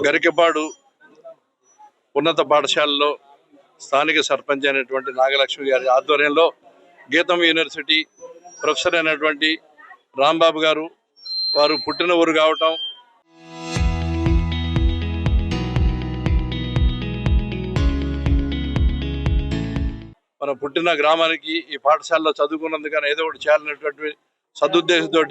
గరికపాడు ఉన్నత పాఠశాలలో స్థానిక సర్పంచ్ అయినటువంటి నాగలక్ష్మి గారి ఆధ్వర్యంలో గీతం యూనివర్సిటీ ప్రొఫెసర్ అయినటువంటి రాంబాబు గారు వారు పుట్టిన ఊరు కావటం, మన పుట్టిన గ్రామానికి ఈ పాఠశాలలో చదువుకున్నందుకని ఏదో ఒకటి చేయాలనేటువంటి సదుద్దేశంతో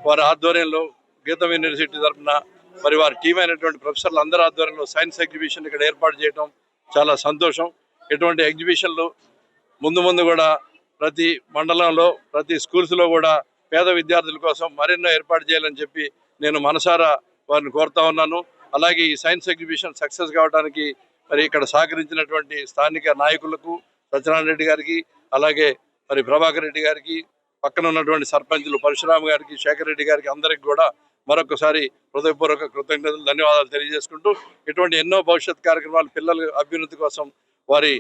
వారి ఆధ్వర్యంలో గీతం యూనివర్సిటీ తరఫున మరి వారి టీం అయినటువంటి ప్రొఫెసర్లు అందరి ఆధ్వర్యంలో సైన్స్ ఎగ్జిబిషన్ ఇక్కడ ఏర్పాటు చేయడం చాలా సంతోషం. ఇటువంటి ఎగ్జిబిషన్లు ముందు కూడా ప్రతి మండలంలో ప్రతి స్కూల్స్లో కూడా పేద విద్యార్థుల కోసం మరెన్నో ఏర్పాటు చేయాలని చెప్పి నేను మనసారా వారిని కోరుతా ఉన్నాను. అలాగే ఈ సైన్స్ ఎగ్జిబిషన్ సక్సెస్ కావడానికి మరి ఇక్కడ సహకరించినటువంటి స్థానిక నాయకులకు సత్యనారాయణ రెడ్డి గారికి, అలాగే మరి ప్రభాకర్ రెడ్డి గారికి, పక్కన ఉన్నటువంటి సర్పంచులు పరశురామ్ గారికి, శేఖర్ రెడ్డి గారికి అందరికి కూడా మరొకసారి హృదయపూర్వక కృతజ్ఞతలు, ధన్యవాదాలు తెలియజేసుకుంటూ ఇటువంటి ఎన్నో భవిష్యత్ కార్యక్రమాలు పిల్లల అభ్యున్నతి కోసం, వారి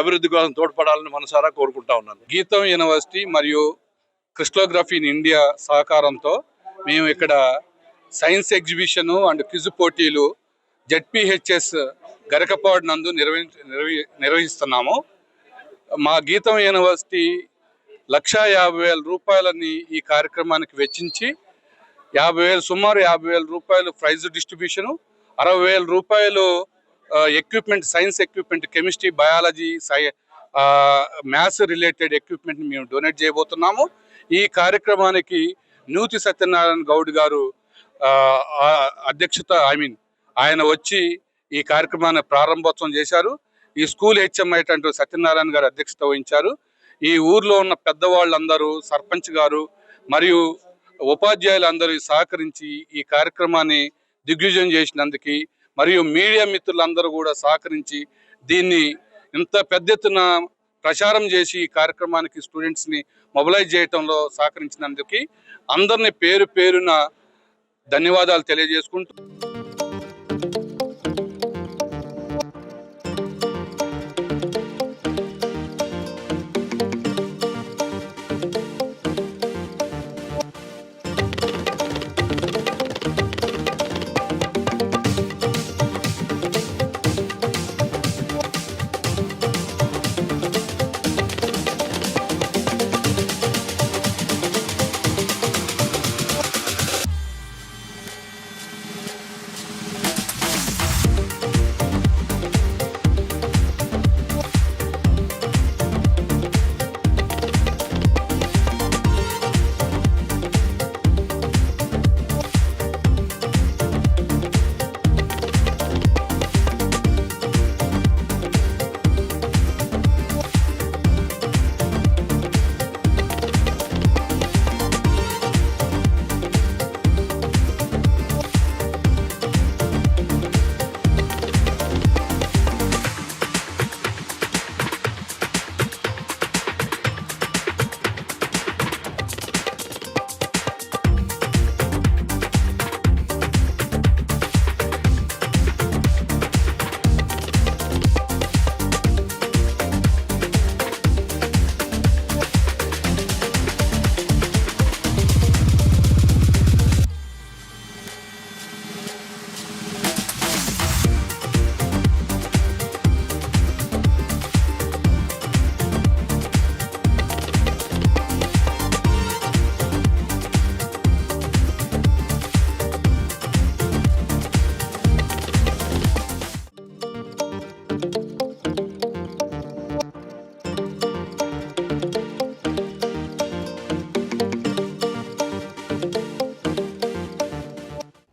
అభివృద్ధి కోసం తోడ్పడాలని మనసారా కోరుకుంటా ఉన్నాను. గీతం యూనివర్సిటీ మరియు క్రిస్టోగ్రఫీ ఇన్ ఇండియా సహకారంతో మేము ఇక్కడ సైన్స్ ఎగ్జిబిషన్ అండ్ క్విజ్ పోటీలు జెడ్పీహెచ్ఎస్ గరికపాడు నందు నిర్వహిస్తున్నాము. మా గీతం యూనివర్సిటీ 1,50,000 రూపాయలని ఈ కార్యక్రమానికి వెచ్చించి సుమారు 50,000 రూపాయలు ప్రైజ్ డిస్ట్రిబ్యూషను, 60,000 రూపాయలు equipment, science equipment, chemistry, biology, maths related equipment మేము డొనేట్ చేయబోతున్నాము. ఈ కార్యక్రమానికి నూతి సత్యనారాయణ గౌడ్ గారు అధ్యక్షత ఆయన వచ్చి ఈ కార్యక్రమాన్ని ప్రారంభోత్సవం చేశారు. ఈ స్కూల్ హెచ్ఎం అయినటువంటి సత్యనారాయణ గారు అధ్యక్షత వహించారు. ఈ ఊర్లో ఉన్న పెద్దవాళ్ళందరూ, సర్పంచ్ గారు మరియు ఉపాధ్యాయులందరూ సహకరించి ఈ కార్యక్రమాన్ని దిగ్విజయం చేసినందుకు, మరియు మీడియా మిత్రులందరూ కూడా సహకరించి దీన్ని ఇంత పెద్ద ఎత్తున ప్రచారం చేసి ఈ కార్యక్రమానికి స్టూడెంట్స్ని మొబిలైజ్ చేయడంలో సహకరించినందుకు అందరినీ పేరు పేరున ధన్యవాదాలు తెలియజేసుకుంటూ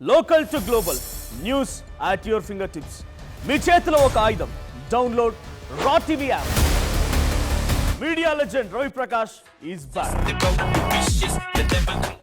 local to global news at your fingertips. మీ చేతిలో ఒక ఆయుధం. డౌన్లోడ్ రా TV app. Media legend Ravi Prakash is back.